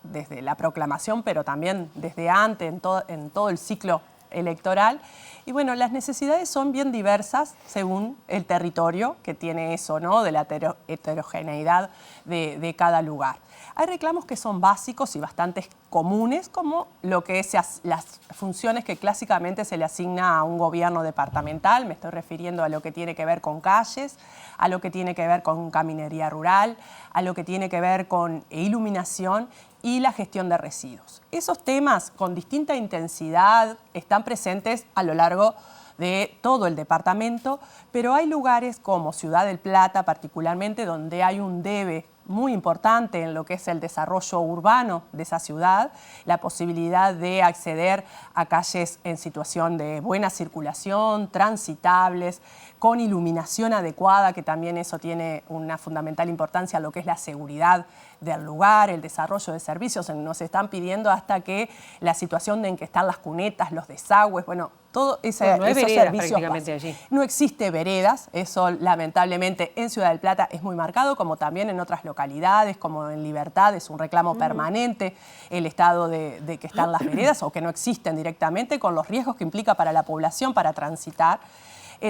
desde la proclamación, pero también desde antes, en todo el ciclo electoral. Y bueno, las necesidades son bien diversas según el territorio que tiene eso, ¿no? De la heterogeneidad de cada lugar. Hay reclamos que son básicos y bastante comunes, como lo que es las funciones que clásicamente se le asigna a un gobierno departamental. Me estoy refiriendo a lo que tiene que ver con calles, a lo que tiene que ver con caminería rural, a lo que tiene que ver con iluminación y la gestión de residuos. Esos temas con distinta intensidad están presentes a lo largo de todo el departamento, pero hay lugares como Ciudad del Plata particularmente donde hay un debe muy importante en lo que es el desarrollo urbano de esa ciudad, la posibilidad de acceder a calles en situación de buena circulación, transitables, con iluminación adecuada, que también eso tiene una fundamental importancia, lo que es la seguridad del lugar, el desarrollo de servicios. Nos están pidiendo hasta que la situación en que están las cunetas, los desagües, bueno, todo esos servicios allí. No existe veredas, eso lamentablemente en Ciudad del Plata es muy marcado, como también en otras localidades, como en Libertad, es un reclamo permanente el estado de que están las veredas o que no existen directamente, con los riesgos que implica para la población para transitar.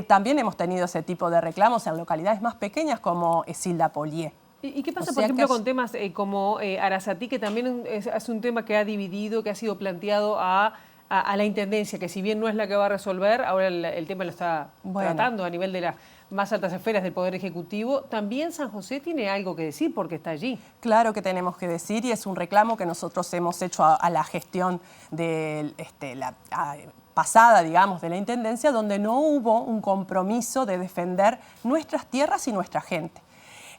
También hemos tenido ese tipo de reclamos en localidades más pequeñas como Esilda Polié. ¿Y qué pasa, por ejemplo, con temas como Arasatí, que también es un tema que ha dividido, que ha sido planteado a la Intendencia, que si bien no es la que va a resolver, ahora el tema lo está tratando a nivel de las más altas esferas del Poder Ejecutivo? También San José tiene algo que decir porque está allí. Claro que tenemos que decir, y es un reclamo que nosotros hemos hecho a la gestión de pasada, digamos, de la Intendencia, donde no hubo un compromiso de defender nuestras tierras y nuestra gente.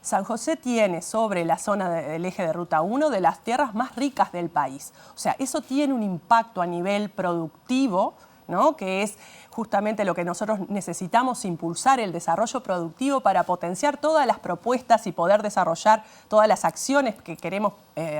San José tiene sobre la zona del eje de Ruta 1 de las tierras más ricas del país. O sea, eso tiene un impacto a nivel productivo, ¿no? Que es justamente lo que nosotros necesitamos, impulsar el desarrollo productivo para potenciar todas las propuestas y poder desarrollar todas las acciones que queremos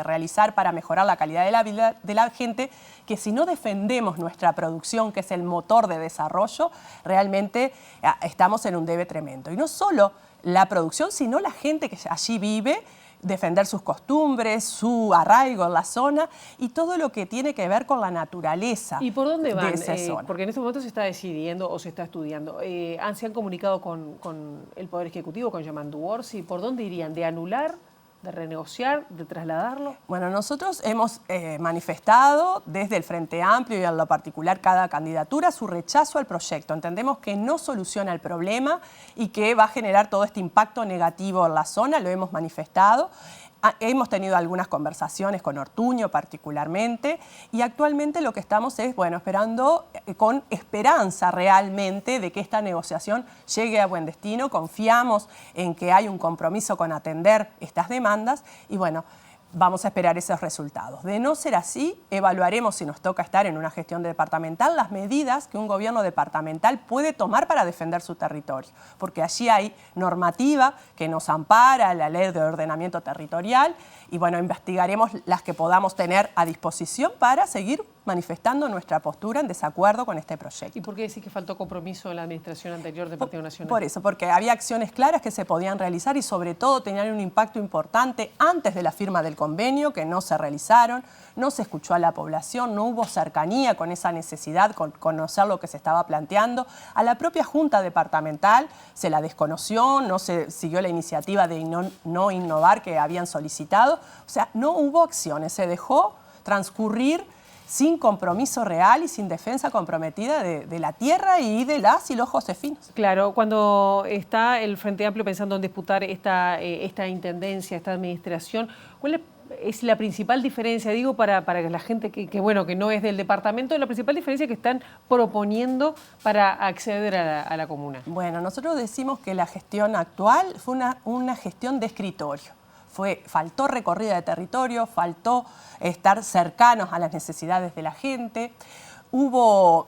realizar para mejorar la calidad de la vida de la gente, que si no defendemos nuestra producción, que es el motor de desarrollo, realmente estamos en un debe tremendo. Y no solo la producción, sino la gente que allí vive, defender sus costumbres, su arraigo en la zona y todo lo que tiene que ver con la naturaleza. ¿Y por dónde van? De esa zona. Porque en este momento se está decidiendo o se está estudiando. ¿Se han comunicado con el Poder Ejecutivo, con Yamandu Orsi? ¿Por dónde irían? ¿De anular? ¿De renegociar? ¿De trasladarlo? Bueno, nosotros hemos manifestado desde el Frente Amplio y en lo particular cada candidatura su rechazo al proyecto. Entendemos que no soluciona el problema y que va a generar todo este impacto negativo en la zona, lo hemos manifestado. Hemos tenido algunas conversaciones con Ortuño particularmente y actualmente lo que estamos es, bueno, esperando con esperanza realmente de que esta negociación llegue a buen destino. Confiamos en que hay un compromiso con atender estas demandas y bueno, vamos a esperar esos resultados. De no ser así, evaluaremos si nos toca estar en una gestión departamental las medidas que un gobierno departamental puede tomar para defender su territorio, porque allí hay normativa que nos ampara, la ley de ordenamiento territorial, y bueno, investigaremos las que podamos tener a disposición para seguir manifestando nuestra postura en desacuerdo con este proyecto. ¿Y por qué decís que faltó compromiso en la administración anterior del Partido Nacional? Por eso, porque había acciones claras que se podían realizar y sobre todo tenían un impacto importante antes de la firma del convenio, que no se realizaron, no se escuchó a la población, no hubo cercanía con esa necesidad, con conocer lo que se estaba planteando. A la propia Junta Departamental se la desconoció, no se siguió la iniciativa de no innovar que habían solicitado. O sea, no hubo acciones, se dejó transcurrir sin compromiso real y sin defensa comprometida de la tierra y de las y los josefinos. Claro, cuando está el Frente Amplio pensando en disputar esta intendencia, esta administración, ¿cuál es la principal diferencia, digo, para la gente que no es del departamento, la principal diferencia que están proponiendo para acceder a la comuna? Bueno, nosotros decimos que la gestión actual fue una gestión de escritorio. Faltó recorrida de territorio, faltó estar cercanos a las necesidades de la gente. Hubo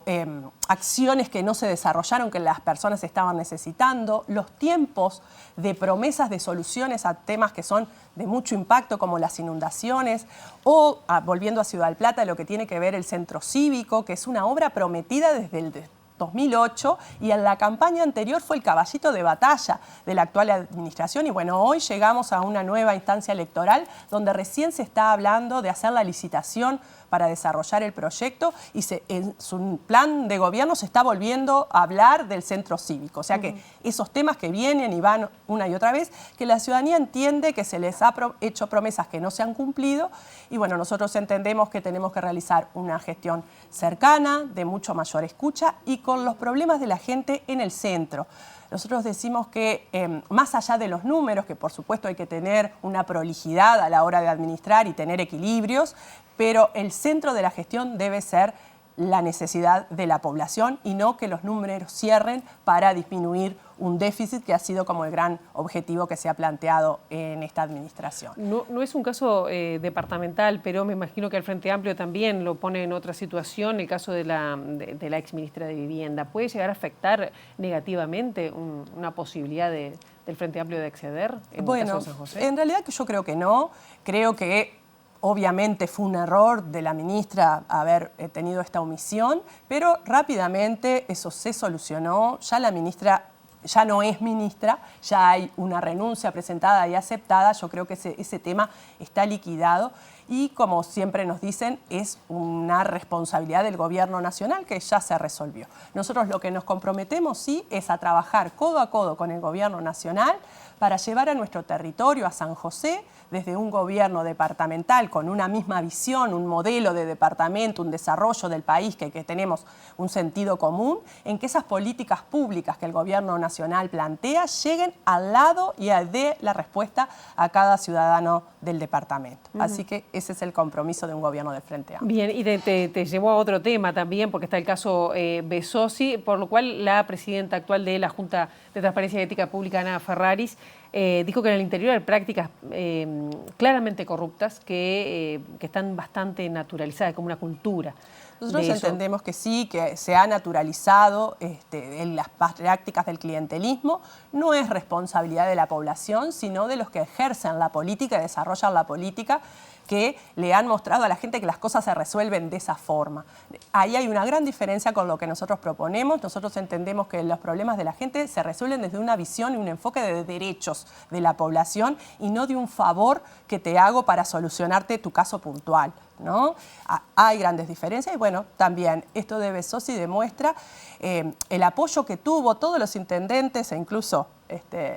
acciones que no se desarrollaron, que las personas estaban necesitando. Los tiempos de promesas de soluciones a temas que son de mucho impacto, como las inundaciones, o volviendo a Ciudad del Plata, lo que tiene que ver el centro cívico, que es una obra prometida desde el 2008 y en la campaña anterior fue el caballito de batalla de la actual administración y bueno, hoy llegamos a una nueva instancia electoral donde recién se está hablando de hacer la licitación para desarrollar el proyecto y en su plan de gobierno se está volviendo a hablar del centro cívico. O sea que esos temas que vienen y van una y otra vez, que la ciudadanía entiende que se les ha hecho promesas que no se han cumplido y bueno, nosotros entendemos que tenemos que realizar una gestión cercana, de mucho mayor escucha y con los problemas de la gente en el centro. Nosotros decimos que más allá de los números, que por supuesto hay que tener una prolijidad a la hora de administrar y tener equilibrios, pero el centro de la gestión debe ser la necesidad de la población y no que los números cierren para disminuir un déficit que ha sido como el gran objetivo que se ha planteado en esta administración. No es un caso departamental, pero me imagino que el Frente Amplio también lo pone en otra situación, el caso de la exministra de Vivienda. ¿Puede llegar a afectar negativamente una posibilidad del Frente Amplio de acceder en el caso de San José? En realidad yo creo que no. Creo que obviamente fue un error de la ministra haber tenido esta omisión, pero rápidamente eso se solucionó. Ya la ministra ya no es ministra, ya hay una renuncia presentada y aceptada. Yo creo que ese tema está liquidado y, como siempre nos dicen, es una responsabilidad del Gobierno Nacional que ya se resolvió. Nosotros lo que nos comprometemos, sí, es a trabajar codo a codo con el Gobierno Nacional para llevar a nuestro territorio, a San José, desde un gobierno departamental con una misma visión, un modelo de departamento, un desarrollo del país que tenemos un sentido común, en que esas políticas públicas que el Gobierno Nacional plantea lleguen al lado y de la respuesta a cada ciudadano del departamento. Así que ese es el compromiso de un gobierno del Frente Amplio. Bien, y te llevó a otro tema también, porque está el caso Besossi, por lo cual la presidenta actual de la Junta de Transparencia y Ética Pública, Ana Ferraris, dijo que en el interior hay prácticas claramente corruptas que están bastante naturalizadas, como una cultura. Nosotros entendemos que sí, que se ha naturalizado en las prácticas del clientelismo. No es responsabilidad de la población, sino de los que ejercen la política y desarrollan la política, que le han mostrado a la gente que las cosas se resuelven de esa forma. Ahí hay una gran diferencia con lo que nosotros proponemos. Nosotros entendemos que los problemas de la gente se resuelven desde una visión y un enfoque de derechos de la población y no de un favor que te hago para solucionarte tu caso puntual, ¿no? Hay grandes diferencias y bueno, también esto de Besossi demuestra el apoyo que tuvo todos los intendentes e incluso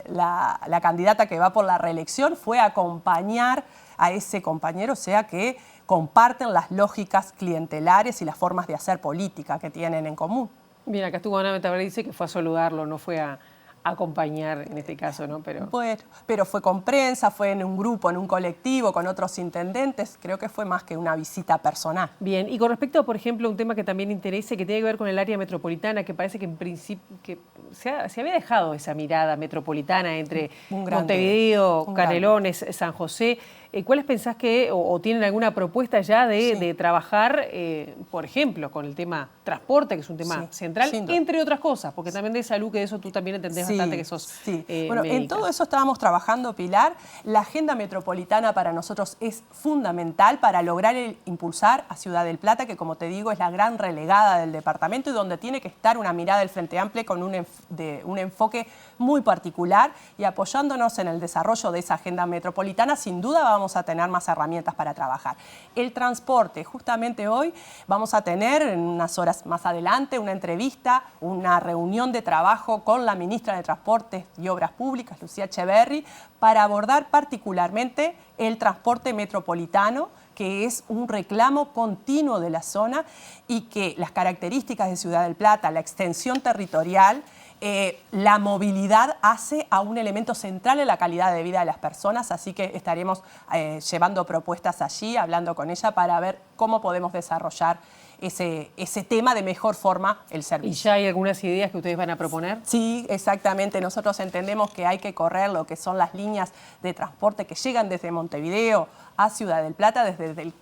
la candidata que va por la reelección fue acompañar a ese compañero, o sea que comparten las lógicas clientelares y las formas de hacer política que tienen en común. Bien, acá estuvo Ana Betabaré, dice que fue a saludarlo, no fue a acompañar en este caso, ¿no? Pero fue con prensa, fue en un grupo, en un colectivo, con otros intendentes. Creo que fue más que una visita personal. Bien, y con respecto, por ejemplo, a un tema que también interesa, que tiene que ver con el área metropolitana, que parece que en principio se había dejado esa mirada metropolitana entre Montevideo, Canelones, San José. ¿Cuáles pensás que, o tienen alguna propuesta ya de trabajar, por ejemplo, con el tema transporte, que es un tema central, entre otras cosas, porque también de salud, que de eso tú también entendés bastante que sos Bueno, médica. en todo eso estábamos trabajando, Pilar. La agenda metropolitana para nosotros es fundamental para lograr impulsar a Ciudad del Plata, que como te digo es la gran relegada del departamento y donde tiene que estar una mirada del Frente Amplio con un enfoque muy particular y apoyándonos en el desarrollo de esa agenda metropolitana, sin duda vamos a tener más herramientas para trabajar. El transporte, justamente hoy vamos a tener en unas horas más adelante una entrevista, una reunión de trabajo con la ministra de Transportes y Obras Públicas, Lucía Echeverri, para abordar particularmente el transporte metropolitano, que es un reclamo continuo de la zona y que las características de Ciudad del Plata, la extensión territorial, la movilidad hace a un elemento central en la calidad de vida de las personas, así que estaremos llevando propuestas allí, hablando con ella para ver cómo podemos desarrollar ese tema de mejor forma el servicio. ¿Y ya hay algunas ideas que ustedes van a proponer? Sí, exactamente. Nosotros entendemos que hay que correr lo que son las líneas de transporte que llegan desde Montevideo a Ciudad del Plata,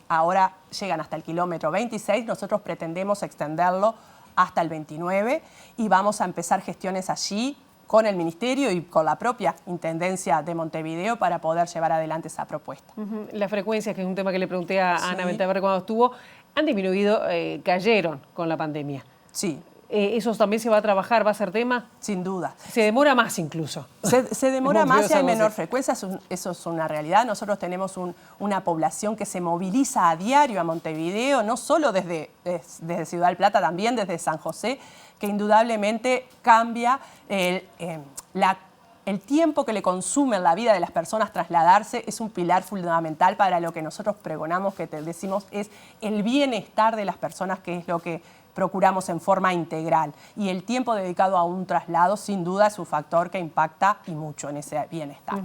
ahora llegan hasta el kilómetro 26, nosotros pretendemos extenderlo hasta el 29 y vamos a empezar gestiones allí con el Ministerio y con la propia Intendencia de Montevideo para poder llevar adelante esa propuesta. Las frecuencias, que es un tema que le pregunté a Ana Betabaré cuando estuvo, han disminuido, cayeron con la pandemia. Sí. ¿Eso también se va a trabajar, va a ser tema? Sin duda. Se demora más incluso. Se demora más y hay menor frecuencia, eso es una realidad. Nosotros tenemos una población que se moviliza a diario a Montevideo, no solo desde Ciudad del Plata, también desde San José, que indudablemente cambia el tiempo que le consume en la vida de las personas trasladarse. Es un pilar fundamental para lo que nosotros pregonamos, que te decimos es el bienestar de las personas, que es lo que procuramos en forma integral. Y el tiempo dedicado a un traslado, sin duda, es un factor que impacta y mucho en ese bienestar.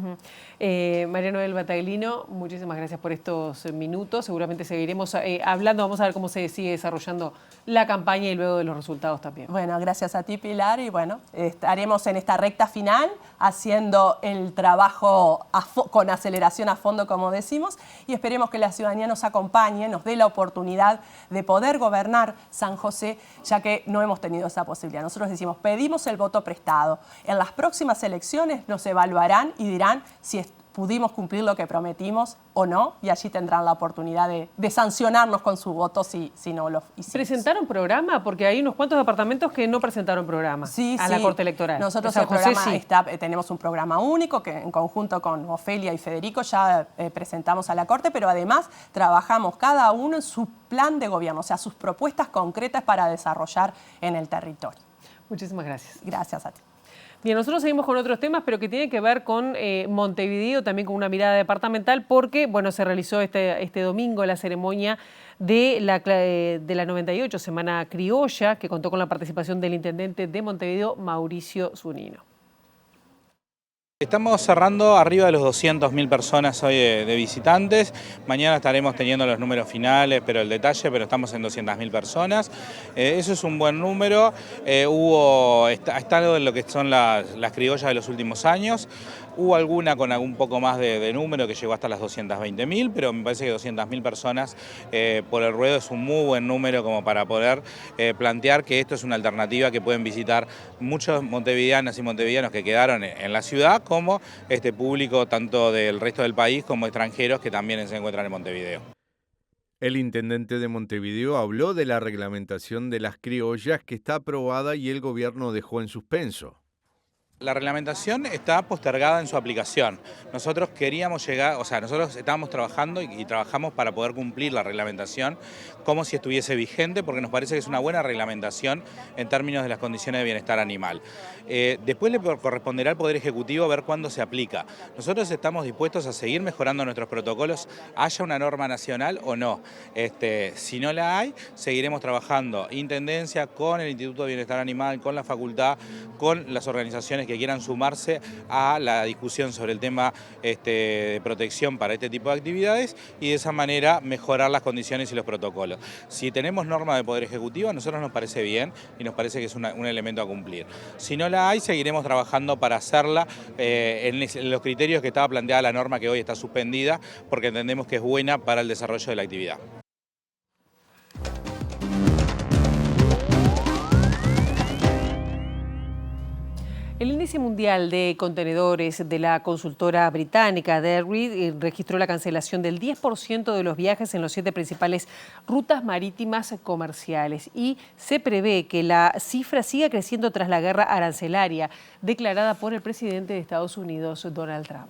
María Noel Battaglino, muchísimas gracias por estos minutos. Seguramente seguiremos hablando, vamos a ver cómo se sigue desarrollando la campaña y luego de los resultados también. Bueno, gracias a ti, Pilar, y bueno, estaremos en esta recta final haciendo el trabajo con aceleración a fondo, como decimos, y esperemos que la ciudadanía nos acompañe, nos dé la oportunidad de poder gobernar San José, ya que no hemos tenido esa posibilidad. Nosotros decimos, pedimos el voto prestado. En las próximas elecciones nos evaluarán y dirán si pudimos cumplir lo que prometimos o no, y allí tendrán la oportunidad de sancionarnos con su voto si no lo hicimos. ¿Presentaron programa? Porque hay unos cuantos departamentos que no presentaron programa a la Corte Electoral. Nosotros el programa tenemos un programa único que en conjunto con Ofelia y Federico ya presentamos a la Corte, pero además trabajamos cada uno en su plan de gobierno, o sea, sus propuestas concretas para desarrollar en el territorio. Muchísimas gracias. Gracias a ti. Bien, nosotros seguimos con otros temas, pero que tienen que ver con Montevideo, también con una mirada departamental, porque bueno, se realizó este domingo la ceremonia de la 98 Semana Criolla, que contó con la participación del intendente de Montevideo, Mauricio Zunino. Estamos cerrando arriba de los 200.000 personas hoy de visitantes. Mañana estaremos teniendo los números finales, pero estamos en 200.000 personas. Eso es un buen número. Está en lo que son las criollas de los últimos años. Hubo alguna con un poco más de número que llegó hasta las 220.000, pero me parece que 200.000 personas por el ruedo es un muy buen número como para poder plantear que esto es una alternativa que pueden visitar muchos montevideanas y montevideanos que quedaron en la ciudad, como este público tanto del resto del país como extranjeros que también se encuentran en Montevideo. El intendente de Montevideo habló de la reglamentación de las criollas que está aprobada y el gobierno dejó en suspenso. La reglamentación está postergada en su aplicación. Nosotros queríamos nosotros estábamos trabajando y trabajamos para poder cumplir la reglamentación como si estuviese vigente, porque nos parece que es una buena reglamentación en términos de las condiciones de bienestar animal. Después le corresponderá al Poder Ejecutivo ver cuándo se aplica. Nosotros estamos dispuestos a seguir mejorando nuestros protocolos, haya una norma nacional o no. Si no la hay, seguiremos trabajando Intendencia con el Instituto de Bienestar Animal, con la Facultad, con las organizaciones que quieran sumarse a la discusión sobre el tema de protección para este tipo de actividades y de esa manera mejorar las condiciones y los protocolos. Si tenemos norma de Poder Ejecutivo, a nosotros nos parece bien y nos parece que es un elemento a cumplir. Si no la hay, seguiremos trabajando para hacerla en los criterios que estaba planteada la norma que hoy está suspendida, porque entendemos que es buena para el desarrollo de la actividad. El índice mundial de contenedores de la consultora británica Drewry registró la cancelación del 10% de los viajes en las 7 principales rutas marítimas comerciales y se prevé que la cifra siga creciendo tras la guerra arancelaria declarada por el presidente de Estados Unidos, Donald Trump.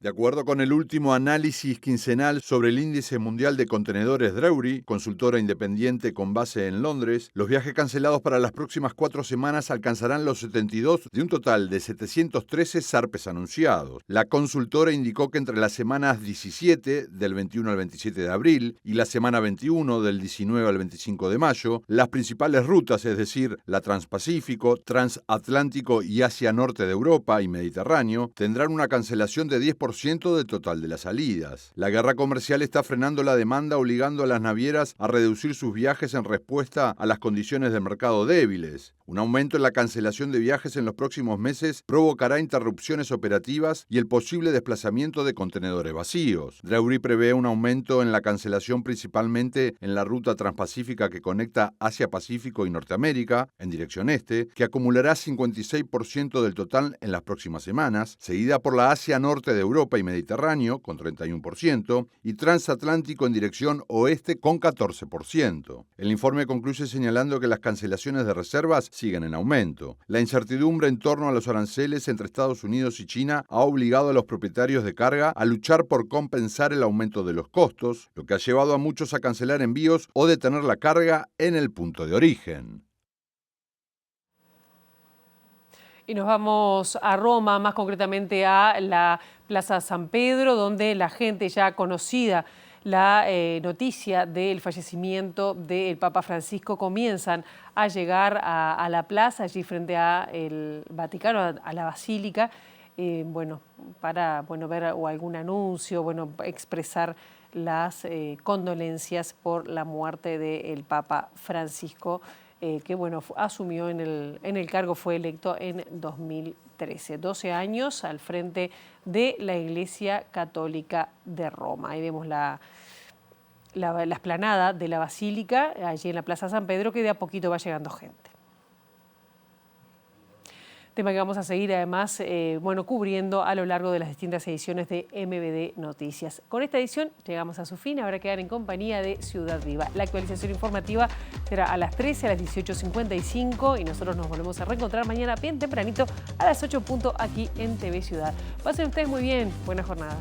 De acuerdo con el último análisis quincenal sobre el índice mundial de contenedores Drewry, consultora independiente con base en Londres, los viajes cancelados para las próximas 4 semanas alcanzarán los 72 de un total de 713 zarpes anunciados. La consultora indicó que entre las semanas 17, del 21 al 27 de abril, y la semana 21, del 19 al 25 de mayo, las principales rutas, es decir, la Transpacífico, Transatlántico y Asia Norte de Europa y Mediterráneo, tendrán una cancelación de 10% del total de las salidas. La guerra comercial está frenando la demanda, obligando a las navieras a reducir sus viajes en respuesta a las condiciones del mercado débiles. Un aumento en la cancelación de viajes en los próximos meses provocará interrupciones operativas y el posible desplazamiento de contenedores vacíos. Drewry prevé un aumento en la cancelación principalmente en la ruta transpacífica que conecta Asia-Pacífico y Norteamérica, en dirección este, que acumulará 56% del total en las próximas semanas, seguida por la Asia Norte de Europa, Europa y Mediterráneo, con 31%, y transatlántico en dirección oeste, con 14%. El informe concluye señalando que las cancelaciones de reservas siguen en aumento. La incertidumbre en torno a los aranceles entre Estados Unidos y China ha obligado a los propietarios de carga a luchar por compensar el aumento de los costos, lo que ha llevado a muchos a cancelar envíos o detener la carga en el punto de origen. Y nos vamos a Roma, más concretamente a la Plaza San Pedro, donde la gente ya conocida la noticia del fallecimiento del Papa Francisco comienzan a llegar a la plaza, allí frente al Vaticano, a la Basílica, para ver o algún anuncio, expresar las condolencias por la muerte del Papa Francisco, que asumió en el cargo, fue electo en 2013, 12 años al frente de la Iglesia Católica de Roma. Ahí vemos la explanada de la Basílica, allí en la Plaza San Pedro, que de a poquito va llegando gente. Tema que vamos a seguir además cubriendo a lo largo de las distintas ediciones de MBD Noticias. Con esta edición llegamos a su fin, habrá que quedar en compañía de Ciudad Viva. La actualización informativa será a las 13, a las 18:55 y nosotros nos volvemos a reencontrar mañana bien tempranito a las 8 aquí en TV Ciudad. Pasen ustedes muy bien, buena jornada.